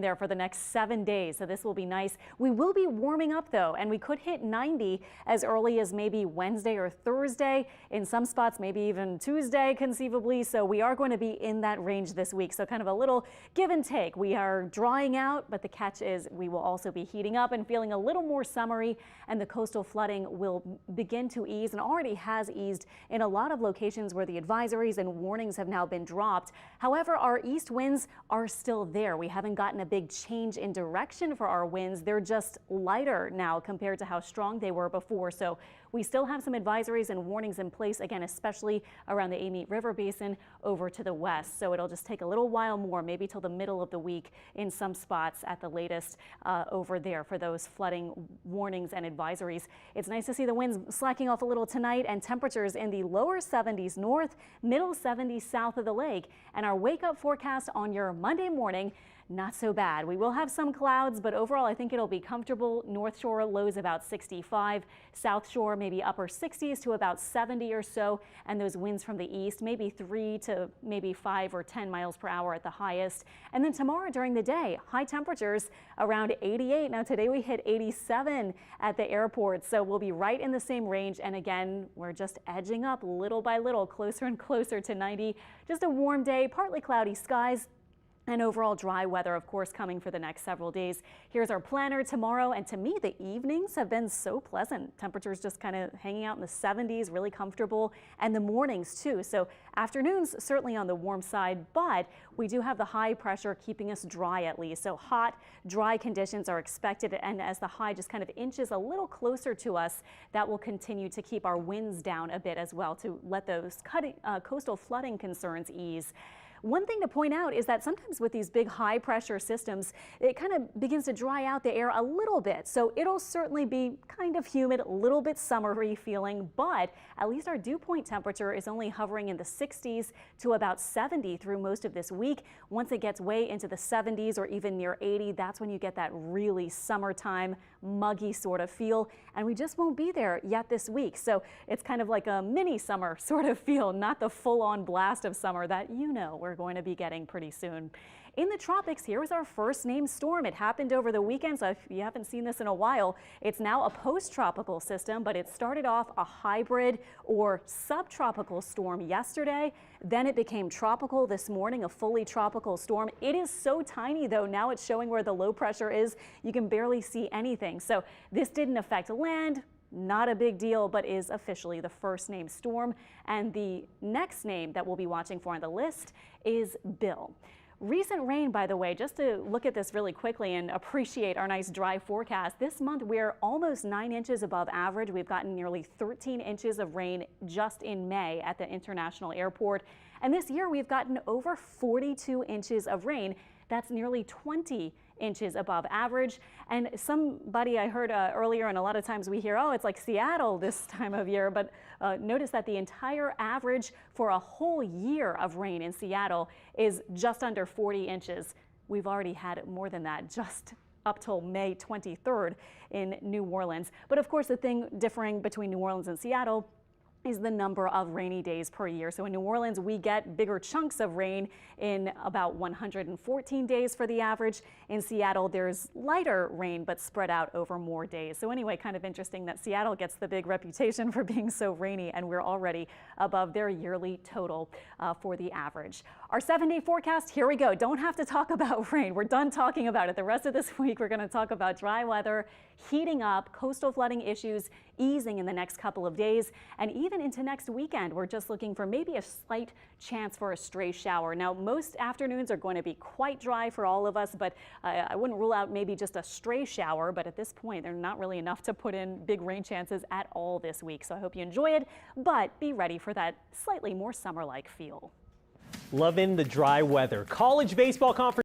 there for the next 7 days, so this will be nice. We will be warming up though, and we could hit 90 as early as maybe Wednesday or Thursday. In some spots, maybe even Tuesday conceivably. So we are going to be in that range this week. So kind of a little give and take. We are drying out, but the catch is we will also be heating up and feeling a little more summery, and the coastal flooding will begin to ease and already has eased in a lot of locations where the advisories and warnings have now been dropped. However, our east winds are still there. We haven't gotten a big change in direction for our winds. They're just lighter now compared to how strong they were before. So we still have some advisories and warnings in place, again, especially around the Amite River Basin over to the west. So it'll just take a little while more, maybe till the middle of the week in some spots at the latest over there for those flooding warnings and advisories. It's nice to see the winds slacking off a little tonight and temperatures in the lower 70s north, middle 70s south of the lake. And our wake up forecast on your Monday morning, not so bad. We will have some clouds, but overall I think it'll be comfortable. North Shore lows about 65, South Shore maybe upper 60s to about 70 or so, and those winds from the east maybe 3 to maybe 5 or 10 miles per hour at the highest. And then tomorrow during the day, high temperatures around 88. Now today we hit 87 at the airport, so we'll be right in the same range. And again, we're just edging up little by little, closer and closer to 90. Just a warm day, partly cloudy skies, and overall dry weather, of course, coming for the next several days. Here's our planner tomorrow, and to me, the evenings have been so pleasant. Temperatures just kind of hanging out in the 70s, really comfortable, and the mornings too. So afternoons certainly on the warm side, but we do have the high pressure keeping us dry at least. So hot, dry conditions are expected, and as the high just kind of inches a little closer to us, that will continue to keep our winds down a bit as well to let those coastal flooding concerns ease. One thing to point out is that sometimes with these big high pressure systems, it kind of begins to dry out the air a little bit. So it'll certainly be kind of humid, a little bit summery feeling, but at least our dew point temperature is only hovering in the 60s to about 70 through most of this week. Once it gets way into the 70s or even near 80, that's when you get that really summertime muggy sort of feel. And we just won't be there yet this week. So it's kind of like a mini summer sort of feel, not the full on blast of summer that we're going to be getting pretty soon. In the tropics, here is our first named storm. It happened over the weekend, so if you haven't seen this in a while, it's now a post-tropical system, but it started off a hybrid or subtropical storm yesterday. Then it became tropical this morning, a fully tropical storm. It is so tiny, though. Now it's showing where the low pressure is. You can barely see anything. So this didn't affect land. Not a big deal, but is officially the first named storm. And the next name that we'll be watching for on the list is Bill. Recent rain, by the way, just to look at this really quickly and appreciate our nice dry forecast. This month, we're almost 9 inches above average. We've gotten nearly 13 inches of rain just in May at the International Airport. And this year, we've gotten over 42 inches of rain. That's nearly 20 inches above average. And somebody I heard earlier, and a lot of times we hear, oh, it's like Seattle this time of year, but notice that the entire average for a whole year of rain in Seattle is just under 40 inches. We've already had more than that just up till May 23rd in New Orleans. But of course, the thing differing between New Orleans and Seattle is the number of rainy days per year. So in New Orleans, we get bigger chunks of rain in about 114 days for the average. In Seattle, there's lighter rain, but spread out over more days. So anyway, kind of interesting that Seattle gets the big reputation for being so rainy, and we're already above their yearly total for the average. Our 7-day forecast, here we go. Don't have to talk about rain. We're done talking about it. The rest of this week, we're going to talk about dry weather, heating up, coastal flooding issues easing in the next couple of days, and even into next weekend, we're just looking for maybe a slight chance for a stray shower. Now, most afternoons are going to be quite dry for all of us, but I wouldn't rule out maybe just a stray shower, but at this point, they're not really enough to put in big rain chances at all this week. So I hope you enjoy it, but be ready for that slightly more summer-like feel. Loving the dry weather. College baseball conference